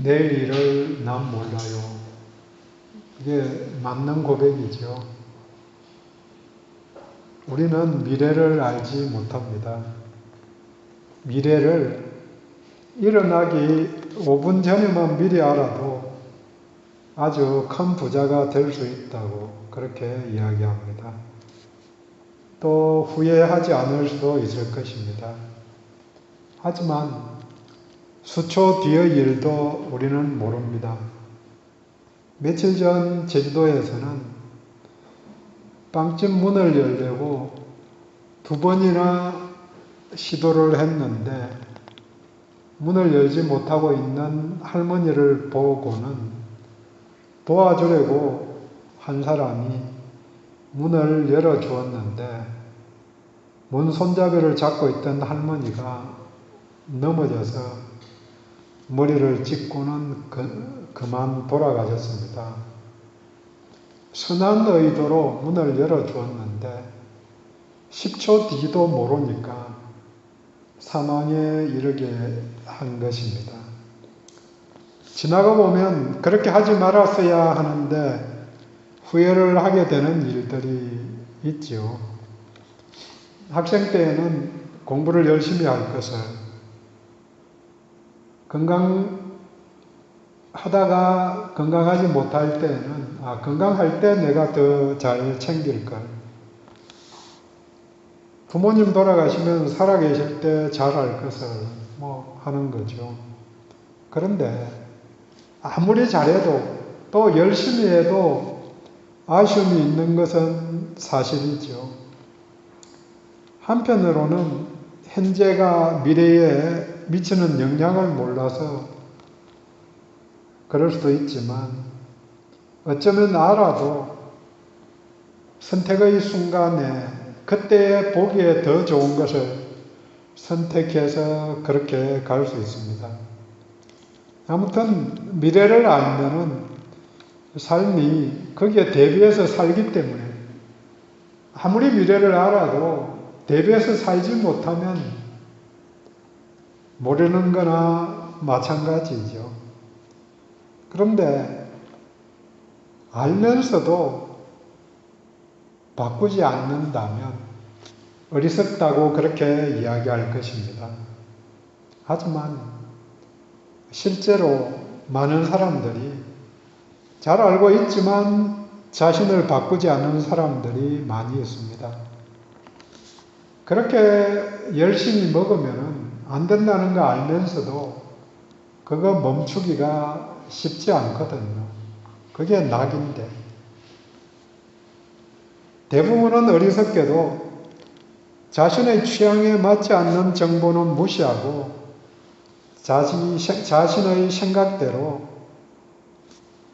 내일 일을 난 몰라요. 이게 맞는 고백이죠. 우리는 미래를 알지 못합니다. 미래를 일어나기 5분 전에만 미리 알아도 아주 큰 부자가 될 수 있다고 그렇게 이야기합니다. 또 후회하지 않을 수도 있을 것입니다. 하지만 수초 뒤의 일도 우리는 모릅니다. 며칠 전 제주도에서는 빵집 문을 열려고 2번이나 시도를 했는데 문을 열지 못하고 있는 할머니를 보고는 도와주려고 한 사람이 문을 열어주었는데 문 손잡이를 잡고 있던 할머니가 넘어져서 머리를 짚고는 그만 돌아가셨습니다. 선한 의도로 문을 열어주었는데 10초 뒤도 모르니까 사망에 이르게 한 것입니다. 지나가 보면 그렇게 하지 말았어야 하는데 후회를 하게 되는 일들이 있죠. 학생 때에는 공부를 열심히 할 것을 건강하다가 건강하지 못할 때는 건강할 때 내가 더 잘 챙길 걸. 부모님 돌아가시면 살아계실 때 잘할 것을 하는 거죠. 그런데 아무리 잘해도 또 열심히 해도 아쉬움이 있는 것은 사실이죠. 한편으로는 현재가 미래에 미치는 영향을 몰라서 그럴 수도 있지만 어쩌면 알아도 선택의 순간에 그때 보기에 더 좋은 것을 선택해서 그렇게 갈 수 있습니다. 아무튼 미래를 알면은 삶이 거기에 대비해서 살기 때문에 아무리 미래를 알아도 대비해서 살지 못하면 모르는 거나 마찬가지죠. 그런데 알면서도 바꾸지 않는다면 어리석다고 그렇게 이야기할 것입니다. 하지만 실제로 많은 사람들이 잘 알고 있지만 자신을 바꾸지 않는 사람들이 많이 있습니다. 그렇게 열심히 먹으면 안 된다는 거 알면서도 그거 멈추기가 쉽지 않거든요. 그게 낙인데. 대부분은 어리석게도 자신의 취향에 맞지 않는 정보는 무시하고 자신의 생각대로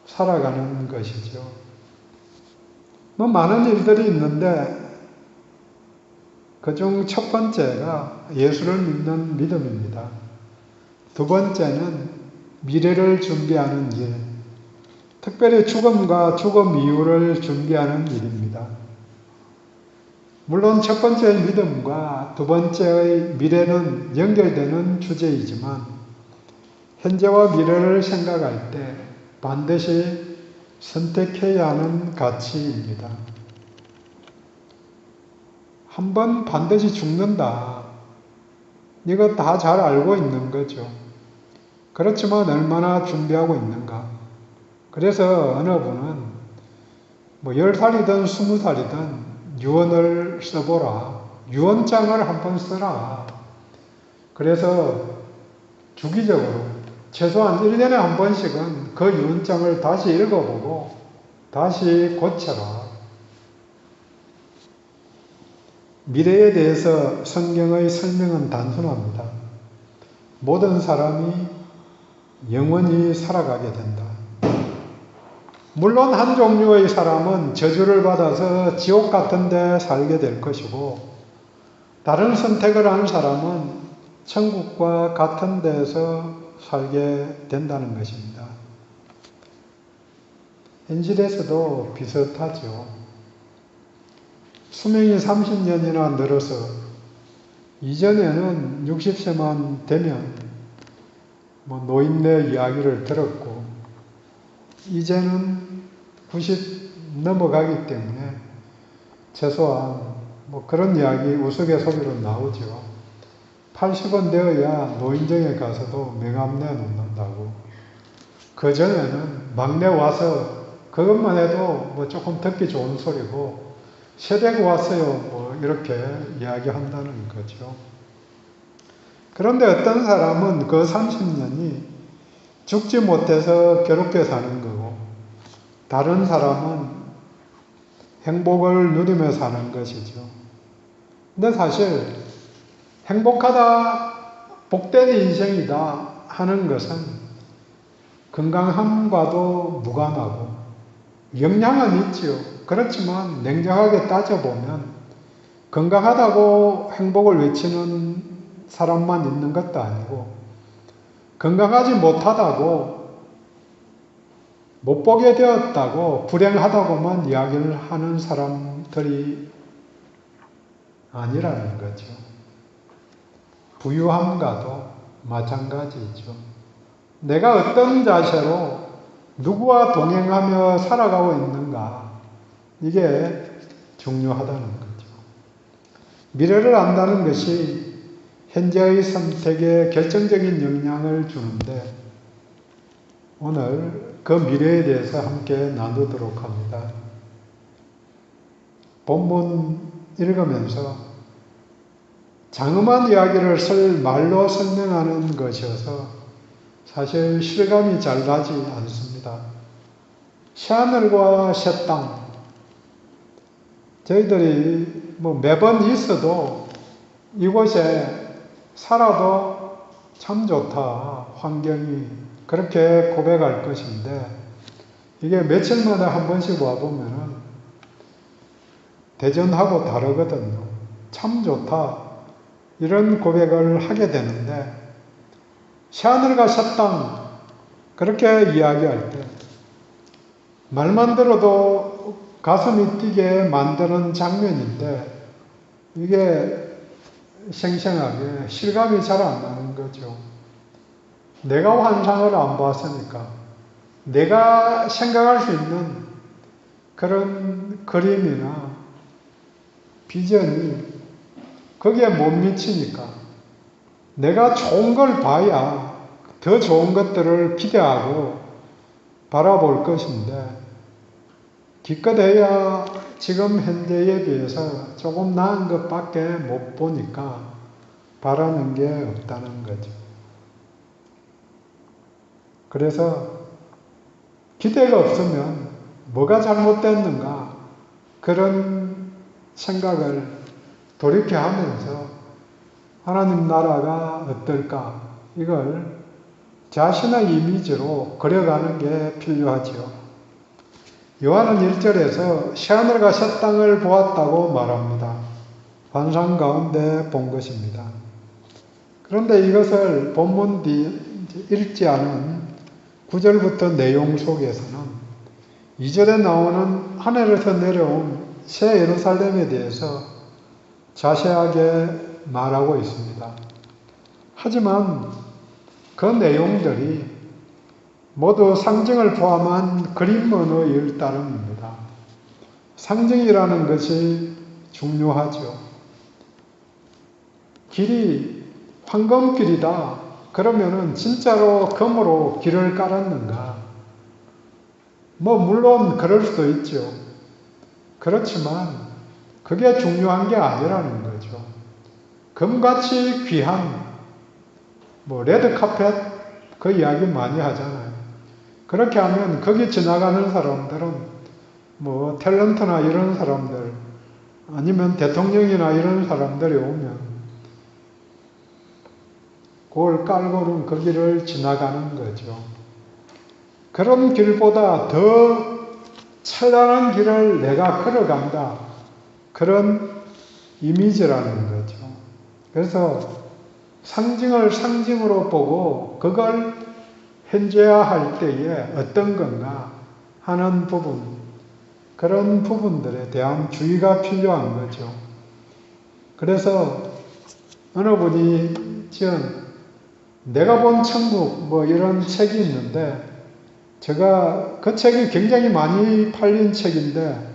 살아가는 것이죠. 많은 일들이 있는데 그중 첫 번째가 예수를 믿는 믿음입니다. 두 번째는 미래를 준비하는 일, 특별히 죽음과 죽음 이후를 준비하는 일입니다. 물론 첫 번째의 믿음과 두 번째의 미래는 연결되는 주제이지만 현재와 미래를 생각할 때 반드시 선택해야 하는 가치입니다. 한 번 반드시 죽는다. 이거 다 잘 알고 있는 거죠. 그렇지만 얼마나 준비하고 있는가. 그래서 어느 분은 10살이든 20살이든 유언을 써보라. 유언장을 한번 써라. 그래서 주기적으로 최소한 1년에 한 번씩은 그 유언장을 다시 읽어보고 다시 고쳐라. 미래에 대해서 성경의 설명은 단순합니다. 모든 사람이 영원히 살아가게 된다. 물론 한 종류의 사람은 저주를 받아서 지옥 같은 데 살게 될 것이고 다른 선택을 한 사람은 천국과 같은 데서 살게 된다는 것입니다. 현실에서도 비슷하죠. 수명이 30년이나 늘어서 이전에는 60세만 되면 뭐 노인네 이야기를 들었고 이제는 90 넘어가기 때문에 최소한 뭐 그런 이야기 우스갯소리로 나오죠. 80은 되어야 노인정에 가서도 명함 내놓는다고. 그 전에는 막내 와서 그것만 해도 뭐 조금 듣기 좋은 소리고 세대가 왔어요 뭐 이렇게 이야기한다는 거죠. 그런데 어떤 사람은 그 30년이 죽지 못해서 괴롭게 사는 거고 다른 사람은 행복을 누리며 사는 것이죠. 근데 사실 행복하다, 복된 인생이다 하는 것은 건강함과도 무관하고 영향은 있지요. 그렇지만 냉정하게 따져보면 건강하다고 행복을 외치는 사람만 있는 것도 아니고 건강하지 못하다고 못 보게 되었다고 불행하다고만 이야기를 하는 사람들이 아니라는 거죠. 부유함과도 마찬가지죠. 내가 어떤 자세로 누구와 동행하며 살아가고 있는가 이게 중요하다는 거죠. 미래를 안다는 것이 현재의 선택에 결정적인 영향을 주는데 오늘 그 미래에 대해서 함께 나누도록 합니다. 본문 읽으면서 장엄한 이야기를 말로 설명하는 것이어서 사실 실감이 잘 나지 않습니다. 새하늘과 새 땅. 저희들이 뭐 매번 있어도 이곳에 살아도 참 좋다. 환경이. 그렇게 고백할 것인데 이게 며칠마다 한 번씩 와보면은 대전하고 다르거든요. 참 좋다. 이런 고백을 하게 되는데 새하늘과 새 땅 그렇게 이야기할 때 말만 들어도 가슴이 뛰게 만드는 장면인데 이게 생생하게 실감이 잘 안 나는 거죠. 내가 환상을 안 봤으니까 내가 생각할 수 있는 그런 그림이나 비전이 거기에 못 미치니까 내가 좋은 걸 봐야 더 좋은 것들을 기대하고 바라볼 것인데 기껏해야 지금 현재에 비해서 조금 나은 것밖에 못 보니까 바라는 게 없다는 거죠. 그래서 기대가 없으면 뭐가 잘못됐는가 그런 생각을 돌이켜하면서 하나님 나라가 어떨까 이걸 자신의 이미지로 그려가는 게 필요하지요. 요한은 1절에서 새하늘과 새 땅을 보았다고 말합니다. 환상 가운데 본 것입니다. 그런데 이것을 본문 읽지 않은 9절부터 내용 속에서는 2절에 나오는 하늘에서 내려온 새 예루살렘에 대해서 자세하게 말하고 있습니다. 하지만 그 내용들이 모두 상징을 포함한 그림문의 일따름입니다. 상징이라는 것이 중요하죠. 길이 황금길이다. 그러면은 진짜로 금으로 길을 깔았는가? 뭐 물론 그럴 수도 있죠. 그렇지만 그게 중요한 게 아니라는 거죠. 금같이 귀한 뭐 레드카펫 그 이야기 많이 하잖아요. 그렇게 하면 거기 지나가는 사람들은 뭐 탤런트나 이런 사람들 아니면 대통령이나 이런 사람들이 오면 그걸 깔고는 거기를 지나가는 거죠. 그런 길보다 더 처단한 길을 내가 걸어간다. 그런 이미지라는 거죠. 그래서 상징을 상징으로 보고 그걸 현재화할 때에 어떤 건가 하는 부분, 그런 부분들에 대한 주의가 필요한 거죠. 그래서 어느 분이 지은 내가 본 천국 뭐 이런 책이 있는데 제가 그 책이 굉장히 많이 팔린 책인데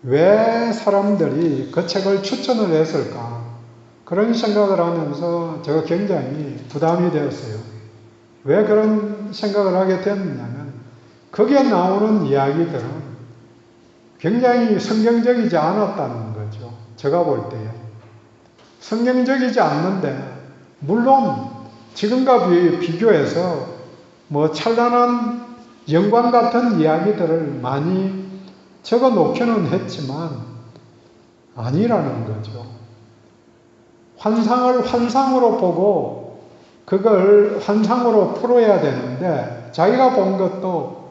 왜 사람들이 그 책을 추천을 했을까? 그런 생각을 하면서 제가 굉장히 부담이 되었어요. 왜 그런 생각을 하게 됐냐면 거기에 나오는 이야기들은 굉장히 성경적이지 않았다는 거죠. 제가 볼 때에. 성경적이지 않는데 물론 지금과 비교해서 뭐 찬란한 영광 같은 이야기들을 많이 적어 놓기는 했지만 아니라는 거죠. 환상을 환상으로 보고 그걸 환상으로 풀어야 되는데 자기가 본 것도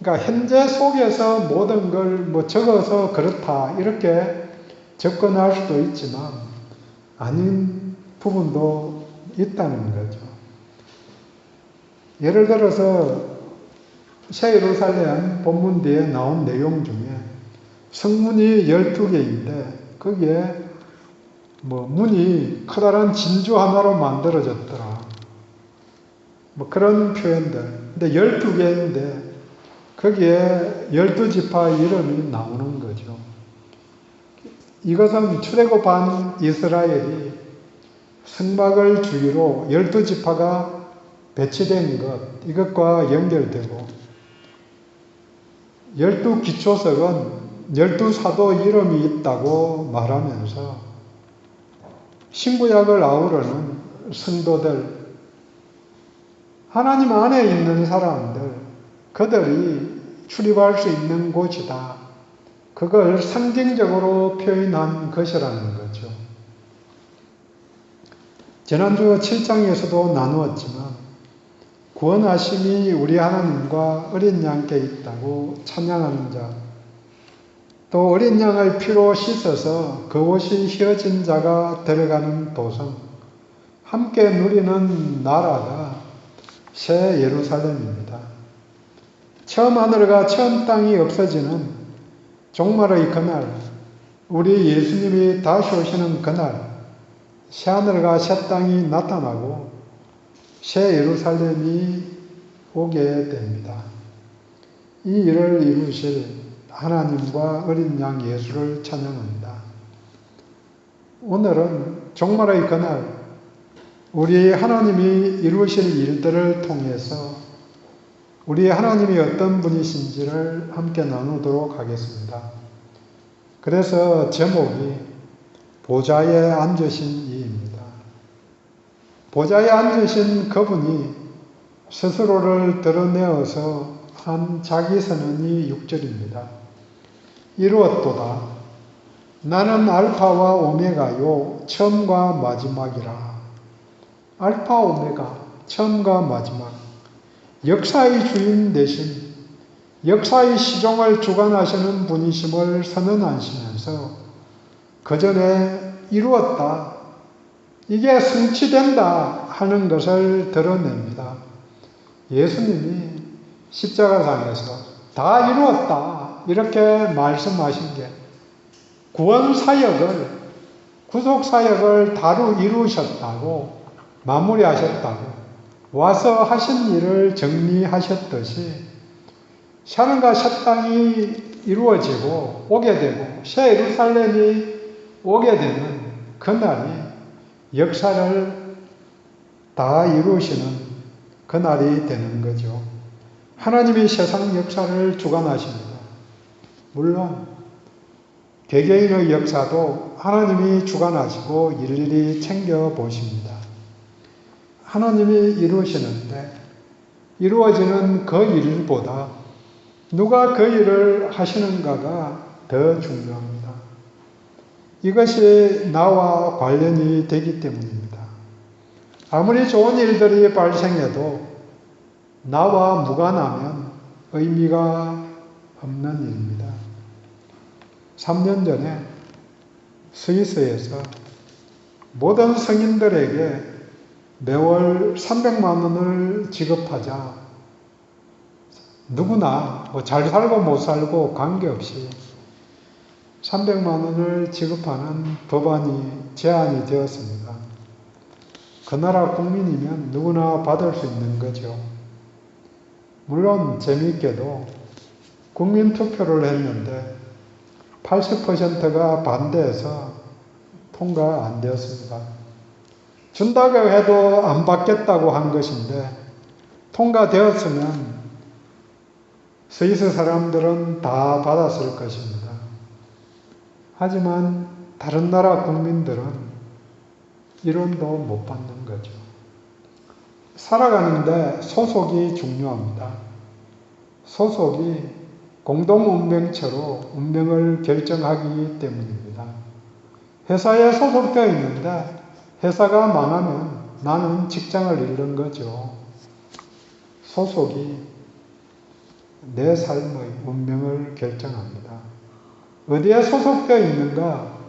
그러니까 현재 속에서 모든 걸 뭐 적어서 그렇다 이렇게 접근할 수도 있지만 아닌 부분도 있다는 거죠. 예를 들어서 새 예루살렘 본문 뒤에 나온 내용 중에 성문이 12개인데 거기에 뭐 문이 커다란 진주 하나로 만들어졌더라. 뭐 그런 표현들. 근데 12개인데 거기에 12지파 이름이 나오는 거죠. 이것은 출애굽 반 이스라엘이 성막을 주위로 12지파가 배치된 것, 이것과 연결되고 12기초석은 12사도 이름이 있다고 말하면서 신구약을 아우르는 성도들, 하나님 안에 있는 사람들, 그들이 출입할 수 있는 곳이다. 그걸 상징적으로 표현한 것이라는 거죠. 지난주 7장에서도 나누었지만 구원하심이 우리 하나님과 어린 양께 있다고 찬양하는 자, 또 어린 양을 피로 씻어서 그 옷이 휘어진 자가 들어가는 도성, 함께 누리는 나라가 새 예루살렘입니다. 처음 하늘과 처음 땅이 없어지는 종말의 그날, 우리 예수님이 다시 오시는 그날, 새 하늘과 새 땅이 나타나고 새 예루살렘이 오게 됩니다. 이 일을 이루실 하나님과 어린 양 예수를 찬양합니다. 오늘은 종말의 그날, 우리 하나님이 이루실 일들을 통해서 우리 하나님이 어떤 분이신지를 함께 나누도록 하겠습니다. 그래서 제목이 보좌에 앉으신 이입니다. 보좌에 앉으신 그분이 스스로를 드러내어서 한 자기 선언이 6절입니다. 이루었도다. 나는 알파와 오메가요 처음과 마지막이라. 알파 오메가 처음과 마지막, 역사의 주인 되신, 역사의 시종을 주관하시는 분이심을 선언하시면서 그 전에 이루었다, 이게 성취된다 하는 것을 드러냅니다. 예수님이 십자가상에서 다 이루었다 이렇게 말씀하신 게 구원사역을, 구속사역을 다루 이루셨다고, 마무리하셨다고, 와서 하신 일을 정리하셨듯이 하늘과 새 땅이 이루어지고 오게 되고 새 예루살렘이 오게 되는 그날이 역사를 다 이루시는 그날이 되는 거죠. 하나님이 세상 역사를 주관하십니다. 물론 개개인의 역사도 하나님이 주관하시고 일일이 챙겨보십니다. 하나님이 이루시는데 이루어지는 그 일보다 누가 그 일을 하시는가가 더 중요합니다. 이것이 나와 관련이 되기 때문입니다. 아무리 좋은 일들이 발생해도 나와 무관하면 의미가 없는 일입니다. 3년 전에 스위스에서 모든 성인들에게 매월 300만 원을 지급하자. 누구나 뭐 잘 살고 못 살고 관계없이 300만 원을 지급하는 법안이 제안이 되었습니다. 그 나라 국민이면 누구나 받을 수 있는 거죠. 물론 재미있게도 국민투표를 했는데 80%가 반대해서 통과 안 되었습니다. 준다고 해도 안 받겠다고 한 것인데 통과되었으면 스위스 사람들은 다 받았을 것입니다. 하지만 다른 나라 국민들은 1원도 못 받는 거죠. 살아가는데 소속이 중요합니다. 소속이 공동운명체로 운명을 결정하기 때문입니다. 회사에 소속되어 있는데 회사가 망하면 나는 직장을 잃는 거죠. 소속이 내 삶의 운명을 결정합니다. 어디에 소속되어 있는가?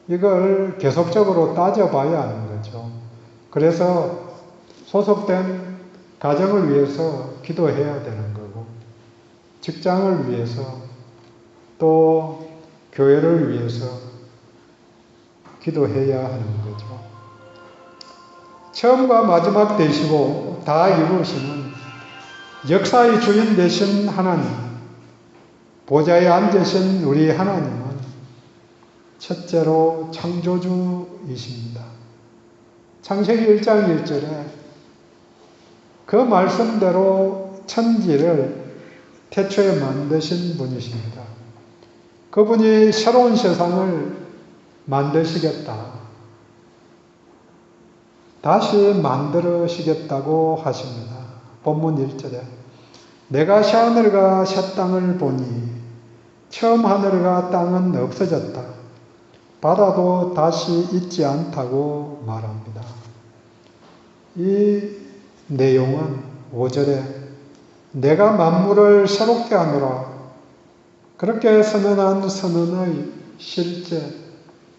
이걸 계속적으로 따져봐야 하는 거죠. 그래서 소속된 가정을 위해서 기도해야 되는 거고, 직장을 위해서, 또 교회를 위해서 기도해야 하는 거죠. 처음과 마지막 되시고 다 이루시는 역사의 주인 되신 하나님, 보좌에 앉으신 우리 하나님은 첫째로 창조주이십니다. 창세기 1장 1절에 그 말씀대로 천지를 태초에 만드신 분이십니다. 그분이 새로운 세상을 만드시겠다, 다시 만들으시겠다고 하십니다. 본문 1절에 내가 새하늘과 새 땅을 보니 처음 하늘과 땅은 없어졌다. 바다도 다시 있지 않다고 말합니다. 이 내용은 5절에 내가 만물을 새롭게 하노라 그렇게 선언한 선언의 실제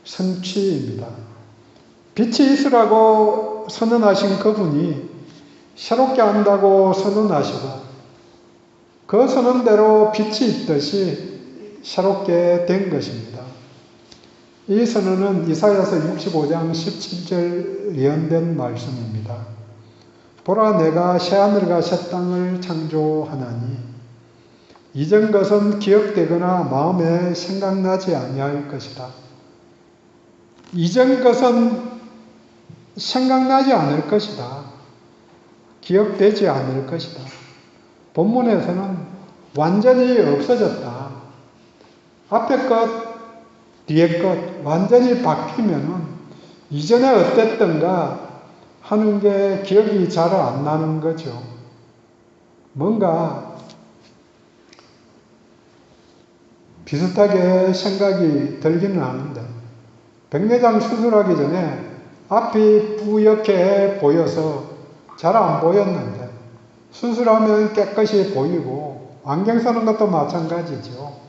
성취입니다. 빛이 있으라고 선언하신 그분이 새롭게 한다고 선언하시고 그 선언대로 빛이 있듯이 새롭게 된 것입니다. 이 선언은 이사야서 65장 17절 예언된 말씀입니다. 보라 내가 새하늘과 새 땅을 창조하나니 이전 것은 기억되거나 마음에 생각나지 아니할 것이다. 이전 것은 생각나지 않을 것이다. 기억되지 않을 것이다. 본문에서는 완전히 없어졌다. 앞에 것 뒤에 것 완전히 바뀌면은 이전에 어땠던가 하는 게 기억이 잘 안 나는 거죠. 뭔가 비슷하게 생각이 들기는 하는데 백내장 수술하기 전에 앞이 뿌옇게 보여서 잘 안 보였는데 수술하면 깨끗이 보이고 안경 쓰는 것도 마찬가지죠.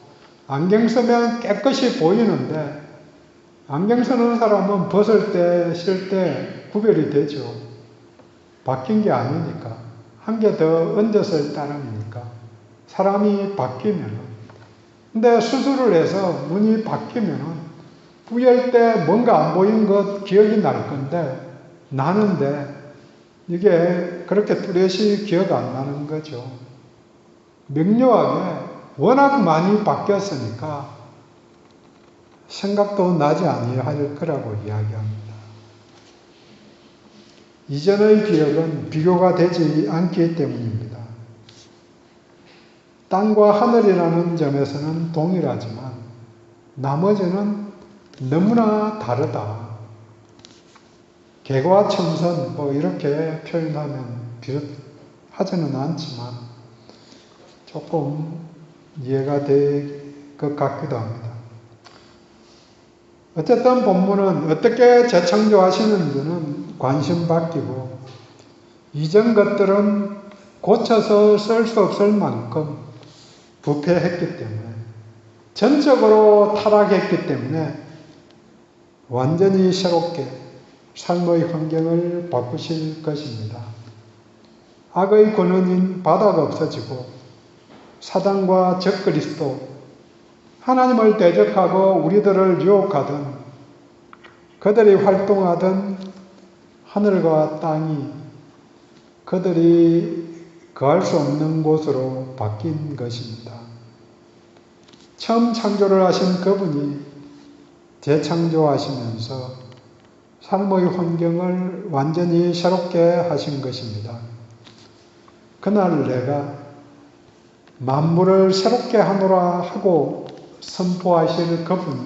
안경 쓰면 깨끗이 보이는데 안경 쓰는 사람은 벗을 때, 쓸 때 구별이 되죠. 바뀐 게 아니니까. 한 개 더 얹었을 따름이니까. 사람이 바뀌면은. 근데 수술을 해서 눈이 바뀌면은 뿌열 때 뭔가 안 보인 것 기억이 날 건데 나는데 이게 그렇게 뚜렷이 기억 안 나는 거죠. 명료하게 워낙 많이 바뀌었으니까 생각도 나지 아니할 거라고 이야기합니다. 이전의 기억은 비교가 되지 않기 때문입니다. 땅과 하늘이라는 점에서는 동일하지만 나머지는 너무나 다르다. 개과 천선 뭐 이렇게 표현하면 비슷하지는 않지만 조금 이해가 될 것 같기도 합니다. 어쨌든 본문은 어떻게 재창조하시는지는 관심 바뀌고 이전 것들은 고쳐서 쓸 수 없을 만큼 부패했기 때문에 전적으로 타락했기 때문에 완전히 새롭게 삶의 환경을 바꾸실 것입니다. 악의 근원인 바다가 없어지고 사단과 적그리스도, 하나님을 대적하고 우리들을 유혹하던 그들이 활동하던 하늘과 땅이 그들이 거할 수 없는 곳으로 바뀐 것입니다. 처음 창조를 하신 그분이 재창조하시면서 삶의 환경을 완전히 새롭게 하신 것입니다. 그날 내가 만물을 새롭게 하노라 하고 선포하실 그분이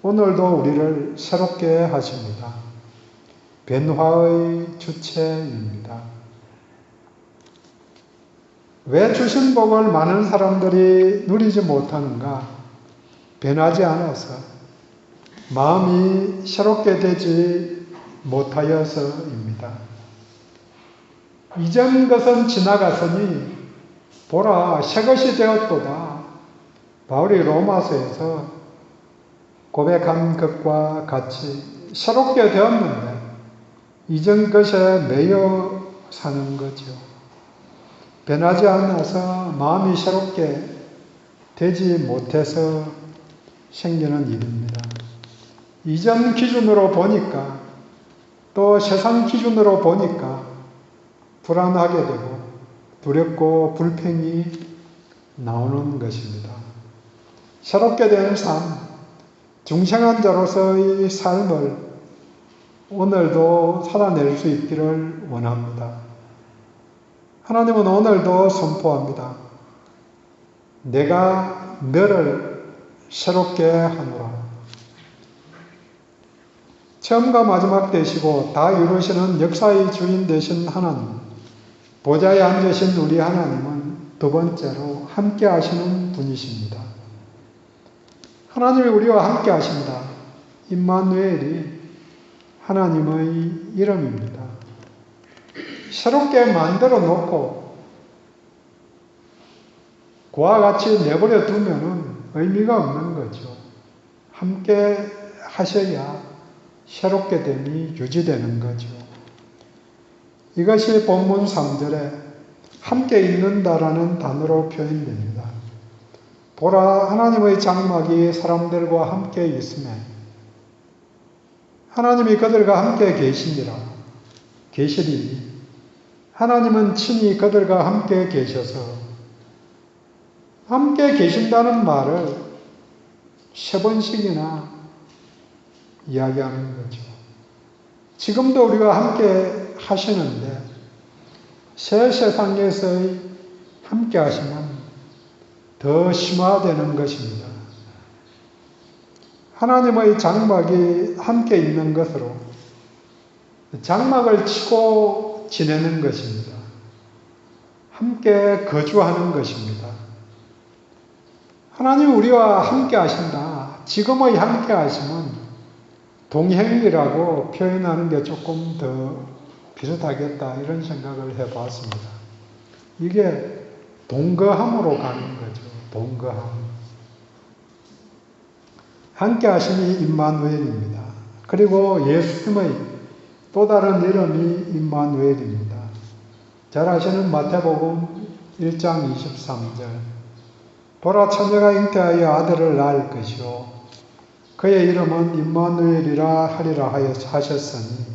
오늘도 우리를 새롭게 하십니다. 변화의 주체입니다. 왜 주신 복을 많은 사람들이 누리지 못하는가? 변하지 않아서, 마음이 새롭게 되지 못하여서입니다. 이전 것은 지나갔으니 보라 새것이 되었도다. 바울이 로마서에서 고백한 것과 같이 새롭게 되었는데 이전 것에 매여 사는 거죠. 변하지 않아서 마음이 새롭게 되지 못해서 생기는 일입니다. 이전 기준으로 보니까 또 세상 기준으로 보니까 불안하게 되고 두렵고 불평이 나오는 것입니다. 새롭게 된 삶, 중생한 자로서의 삶을 오늘도 살아낼 수 있기를 원합니다. 하나님은 오늘도 선포합니다. 내가 너를 새롭게 하노라. 처음과 마지막 되시고 다 이루시는 역사의 주인 되신 하나님, 보좌에 앉으신 우리 하나님은 두 번째로 함께 하시는 분이십니다. 하나님이 우리와 함께 하신다. 임마누엘이 하나님의 이름입니다. 새롭게 만들어 놓고 그와 같이 내버려 두면은 의미가 없는 거죠. 함께 하셔야 새롭게 됨이 유지되는 거죠. 이것이 본문 3절에 함께 있는다라는 단어로 표현됩니다. 보라, 하나님의 장막이 사람들과 함께 있으며 하나님이 그들과 함께 계시니라. 계시리니 하나님은 친히 그들과 함께 계셔서 함께 계신다는 말을 3번씩이나 이야기하는 거죠. 지금도 우리가 함께 하시는데 새 세상에서의 함께 하시면 더 심화되는 것입니다. 하나님의 장막이 함께 있는 것으로 장막을 치고 지내는 것입니다. 함께 거주하는 것입니다. 하나님이 우리와 함께 하신다. 지금의 함께 하심은 동행이라고 표현하는 게 조금 더 비슷하겠다 이런 생각을 해봤습니다. 이게 동거함으로 가는 거죠. 동거함. 함께 하심이 임마누엘입니다. 그리고 예수님의 또 다른 이름이 임마누엘입니다. 잘 아시는 마태복음 1장 23절. 보라, 처녀가 잉태하여 아들을 낳을 것이요 그의 이름은 임마누엘이라 하리라 하셨으니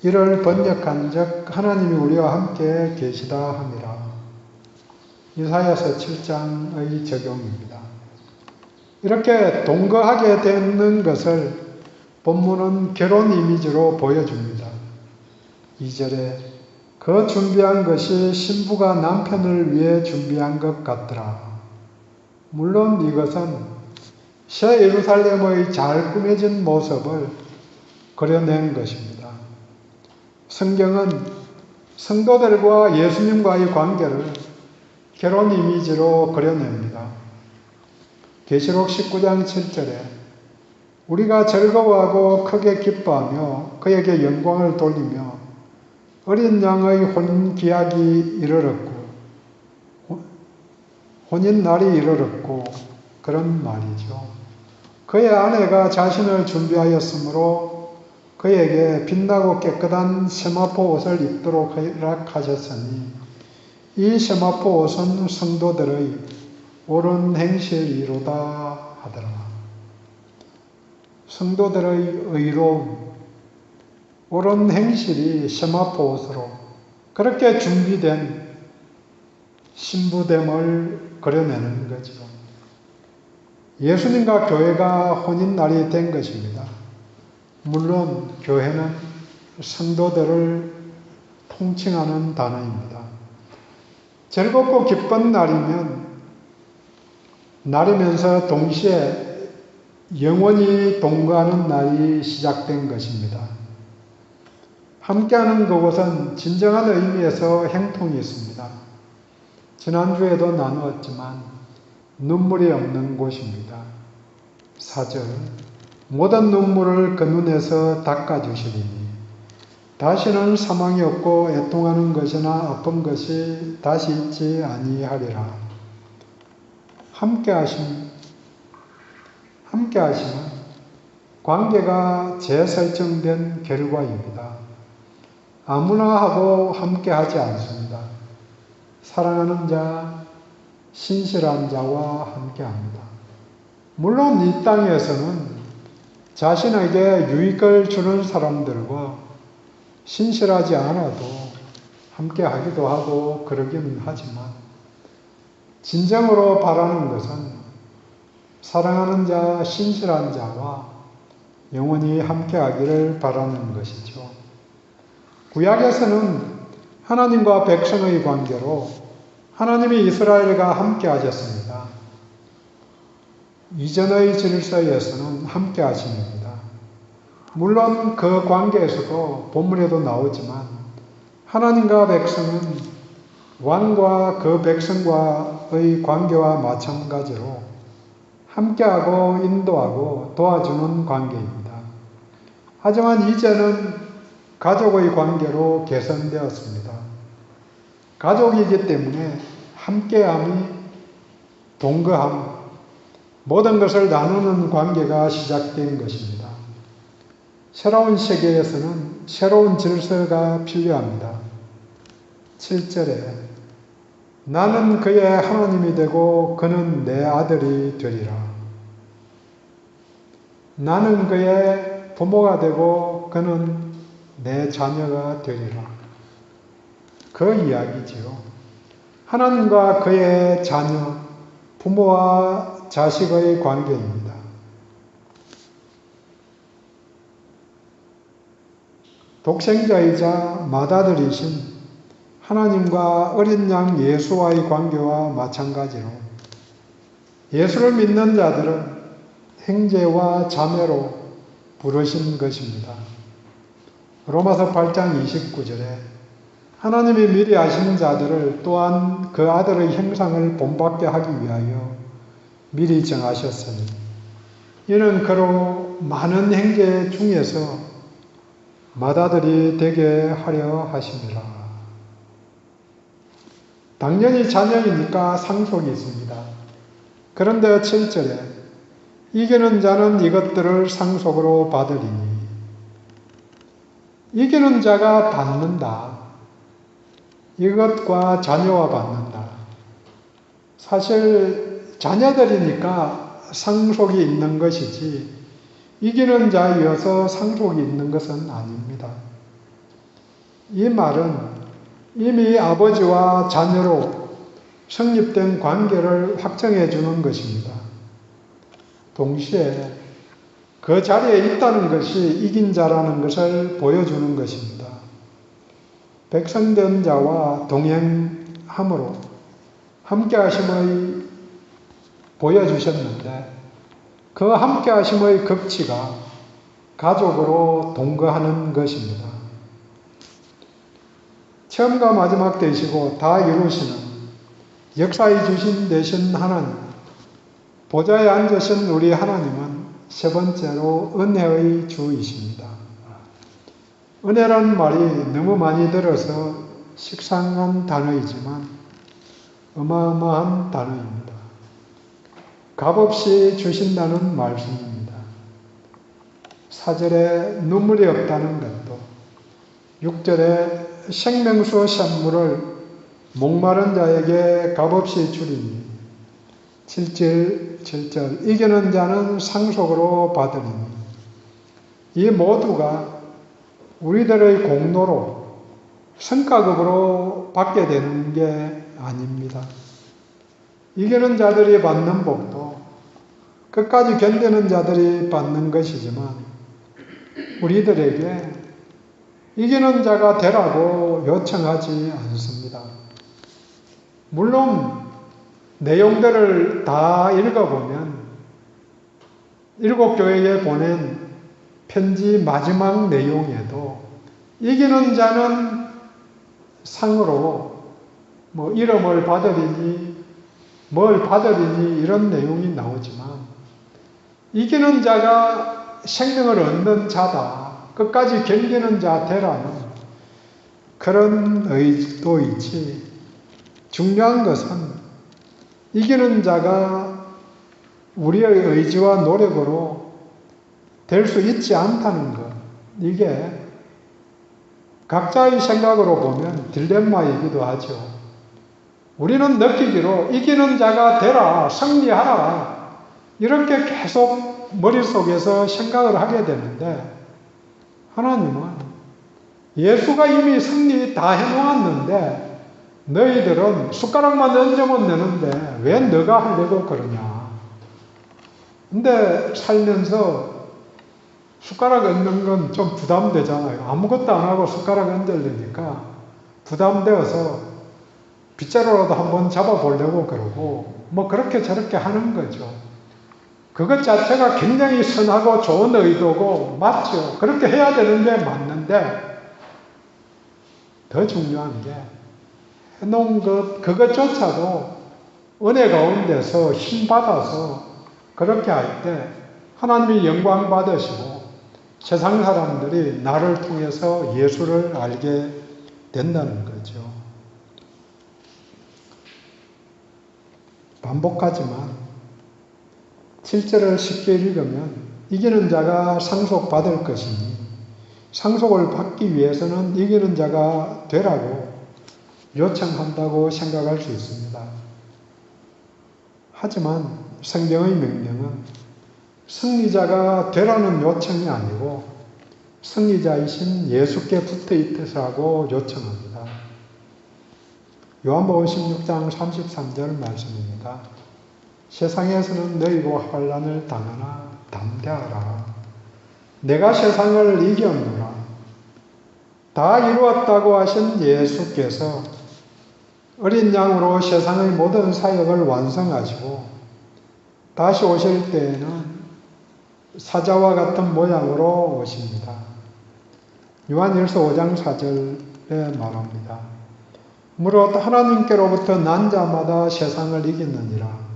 이를 번역한 즉 하나님이 우리와 함께 계시다 함이라. 이사야서 7장의 적용입니다. 이렇게 동거하게 되는 것을 본문은 결혼 이미지로 보여줍니다. 2절에 그 준비한 것이 신부가 남편을 위해 준비한 것 같더라. 물론 이것은 새 예루살렘의 잘 꾸며진 모습을 그려낸 것입니다. 성경은 성도들과 예수님과의 관계를 결혼 이미지로 그려냅니다. 계시록 19장 7절에 우리가 즐거워하고 크게 기뻐하며 그에게 영광을 돌리며 어린 양의 혼기약이 이르렀고 혼인날이 이르렀고 그런 말이죠. 그의 아내가 자신을 준비하였으므로 그에게 빛나고 깨끗한 세마포 옷을 입도록 하셨으니 이 세마포 옷은 성도들의 옳은 행실이로다 하더라. 성도들의 의로움, 옳은 행실이 세마포옷으로 그렇게 준비된 신부됨을 그려내는 거죠. 예수님과 교회가 혼인날이 된 것입니다. 물론 교회는 성도들을 통칭하는 단어입니다. 즐겁고 기쁜 날이면서 동시에 영원히 동거하는 날이 시작된 것입니다. 함께하는 그곳은 진정한 의미에서 행통이 있습니다. 지난주에도 나누었지만 눈물이 없는 곳입니다. 4절 모든 눈물을 그 눈에서 닦아주시리니 다시는 사망이 없고 애통하는 것이나 아픈 것이 다시 있지 아니하리라. 함께하심은 관계가 재설정된 결과입니다. 아무나 하고 함께하지 않습니다. 사랑하는 자, 신실한 자와 함께합니다. 물론 이 땅에서는 자신에게 유익을 주는 사람들과 신실하지 않아도 함께하기도 하고 그러기는 하지만 진정으로 바라는 것은 사랑하는 자, 신실한 자와 영원히 함께하기를 바라는 것이죠. 구약에서는 하나님과 백성의 관계로 하나님이 이스라엘과 함께하셨습니다. 이전의 질서에서는 함께하십니다. 물론 그 관계에서도 본문에도 나오지만 하나님과 백성은 왕과 그 백성과의 관계와 마찬가지로 함께하고 인도하고 도와주는 관계입니다. 하지만 이제는 가족의 관계로 개선되었습니다. 가족이기 때문에 함께함이 동거함, 모든 것을 나누는 관계가 시작된 것입니다. 새로운 세계에서는 새로운 질서가 필요합니다. 7절에 나는 그의 하나님이 되고 그는 내 아들이 되리라. 나는 그의 부모가 되고 그는 내 자녀가 되리라. 그 이야기지요. 하나님과 그의 자녀, 부모와 자식의 관계입니다. 독생자이자 맏아들이신 하나님과 어린 양 예수와의 관계와 마찬가지로 예수를 믿는 자들은 형제와 자매로 부르신 것입니다. 로마서 8장 29절에 하나님이 미리 아신 자들을 또한 그 아들의 형상을 본받게 하기 위하여 미리 정하셨으니 이는 그로 많은 형제 중에서 맏아들이 되게 하려 하심이라. 당연히 자녀이니까 상속이 있습니다. 그런데 7절에 이기는 자는 이것들을 상속으로 받으리니 이기는 자가 받는다. 이것과 자녀와 받는다. 사실 자녀들이니까 상속이 있는 것이지 이기는 자이어서 상속이 있는 것은 아닙니다. 이 말은 이미 아버지와 자녀로 성립된 관계를 확정해 주는 것입니다. 동시에 그 자리에 있다는 것이 이긴 자라는 것을 보여주는 것입니다. 백성된 자와 동행함으로 함께하심을 보여주셨는데 그 함께하심의 극치가 가족으로 동거하는 것입니다. 처음과 마지막 되시고 다 이루시는 역사의 주신 되신 하나님, 보좌에 앉으신 우리 하나님은 세 번째로 은혜의 주이십니다. 은혜란 말이 너무 많이 들어서 식상한 단어이지만 어마어마한 단어입니다. 값없이 주신다는 말씀입니다. 4절에 눈물이 없다는 것도 6절에 생명수 샘물을 목마른 자에게 값없이 주리니 7절 이기는 자는 상속으로 받으리니 이 모두가 우리들의 공로로 성과급으로 받게 되는 게 아닙니다. 이기는 자들이 받는 복도 끝까지 견디는 자들이 받는 것이지만 우리들에게 이기는 자가 되라고 요청하지 않습니다. 물론 내용들을 다 읽어보면 일곱 교회에 보낸 편지 마지막 내용에도 이기는 자는 상으로 이름을 받으리니 뭘 받으리니 이런 내용이 나오지만 이기는 자가 생명을 얻는 자다. 끝까지 견디는 자 되라는 그런 의도이지 중요한 것은 이기는 자가 우리의 의지와 노력으로 될 수 있지 않다는 것. 이게 각자의 생각으로 보면 딜레마이기도 하죠. 우리는 느끼기로 이기는 자가 되라, 승리하라 이렇게 계속 머릿속에서 생각을 하게 되는데 하나님은 예수가 이미 승리 다 해놓았는데 너희들은 숟가락만 얹으면 되는데 왜 너가 하려고 그러냐. 근데 살면서 숟가락 얹는 건 좀 부담되잖아요. 아무것도 안 하고 숟가락 얹으려니까 부담되어서 빗자루라도 한번 잡아보려고 그러고 그렇게 저렇게 하는 거죠. 그것 자체가 굉장히 선하고 좋은 의도고 맞죠. 그렇게 해야 되는 게 맞는데 더 중요한 게 해놓은 그것조차도 은혜 가운데서 힘받아서 그렇게 할 때 하나님이 영광 받으시고 세상 사람들이 나를 통해서 예수를 알게 된다는 거죠. 반복하지만 7절을 쉽게 읽으면 이기는 자가 상속받을 것이니 상속을 받기 위해서는 이기는 자가 되라고 요청한다고 생각할 수 있습니다. 하지만 성경의 명령은 승리자가 되라는 요청이 아니고 승리자이신 예수께 붙어 있으라고 요청합니다. 요한복음 16장 33절 말씀입니다. 세상에서는 너희로 환난을 당하나 담대하라. 내가 세상을 이겼노라. 다 이루었다고 하신 예수께서 어린 양으로 세상의 모든 사역을 완성하시고 다시 오실 때에는 사자와 같은 모양으로 오십니다. 요한일서 5장 4절에 말합니다. 무릇 하나님께로부터 난 자마다 세상을 이기느니라.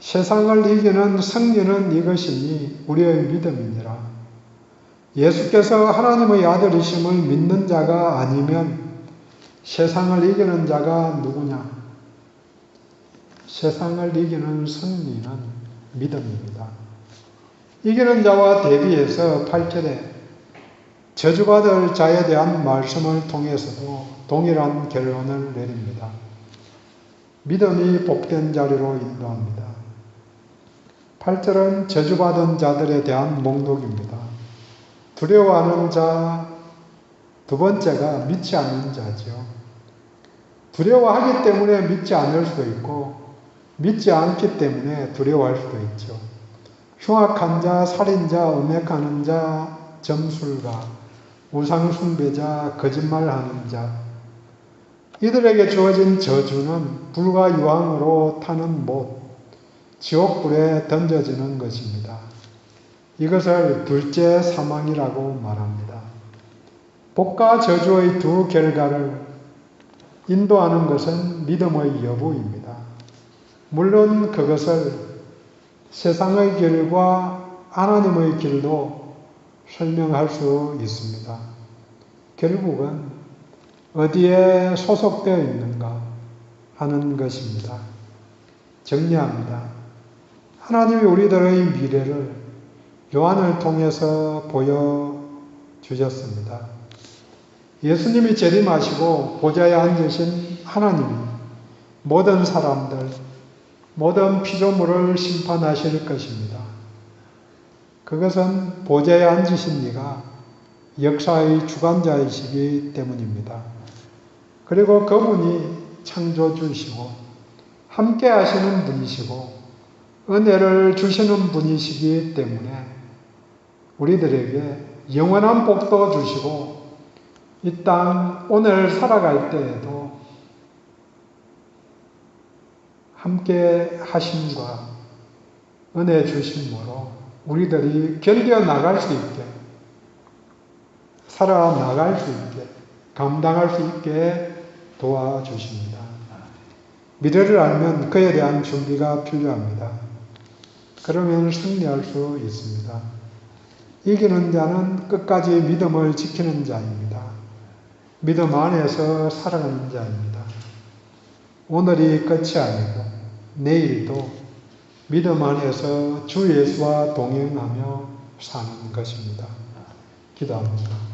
세상을 이기는 승리는 이것이니 우리의 믿음이니라. 예수께서 하나님의 아들이심을 믿는 자가 아니면 세상을 이기는 자가 누구냐? 세상을 이기는 승리는 믿음입니다. 이기는 자와 대비해서 8절에 저주받을 자에 대한 말씀을 통해서도 동일한 결론을 내립니다. 믿음이 복된 자리로 인도합니다. 8절은 저주받은 자들에 대한 목록입니다. 두려워하는 자, 두 번째가 믿지 않는 자죠. 두려워하기 때문에 믿지 않을 수도 있고 믿지 않기 때문에 두려워할 수도 있죠. 흉악한 자, 살인자, 음행하는 자, 점술가, 우상숭배자, 거짓말하는 자, 이들에게 주어진 저주는 불과 유황으로 타는 못, 지옥불에 던져지는 것입니다. 이것을 둘째 사망이라고 말합니다. 복과 저주의 두 결과를 인도하는 것은 믿음의 여부입니다. 물론 그것을 세상의 길과 하나님의 길로 설명할 수 있습니다. 결국은 어디에 소속되어 있는가 하는 것입니다. 정리합니다. 하나님이 우리들의 미래를 요한을 통해서 보여주셨습니다. 예수님이 재림하시고 보좌에 앉으신 하나님이 모든 사람들, 모든 피조물을 심판하실 것입니다. 그것은 보좌에 앉으신 이가 역사의 주관자이시기 때문입니다. 그리고 그분이 창조주이시고 함께 하시는 분이시고 은혜를 주시는 분이시기 때문에 우리들에게 영원한 복도 주시고 이 땅 오늘 살아갈 때에도 함께 하심과 은혜 주심으로 우리들이 견뎌나갈 수 있게, 살아나갈 수 있게, 감당할 수 있게 도와주십니다. 미래를 알면 그에 대한 준비가 필요합니다. 그러면 승리할 수 있습니다. 이기는 자는 끝까지 믿음을 지키는 자입니다. 믿음 안에서 살아가는 자입니다. 오늘이 끝이 아니고 내일도 믿음 안에서 주 예수와 동행하며 사는 것입니다. 기도합니다.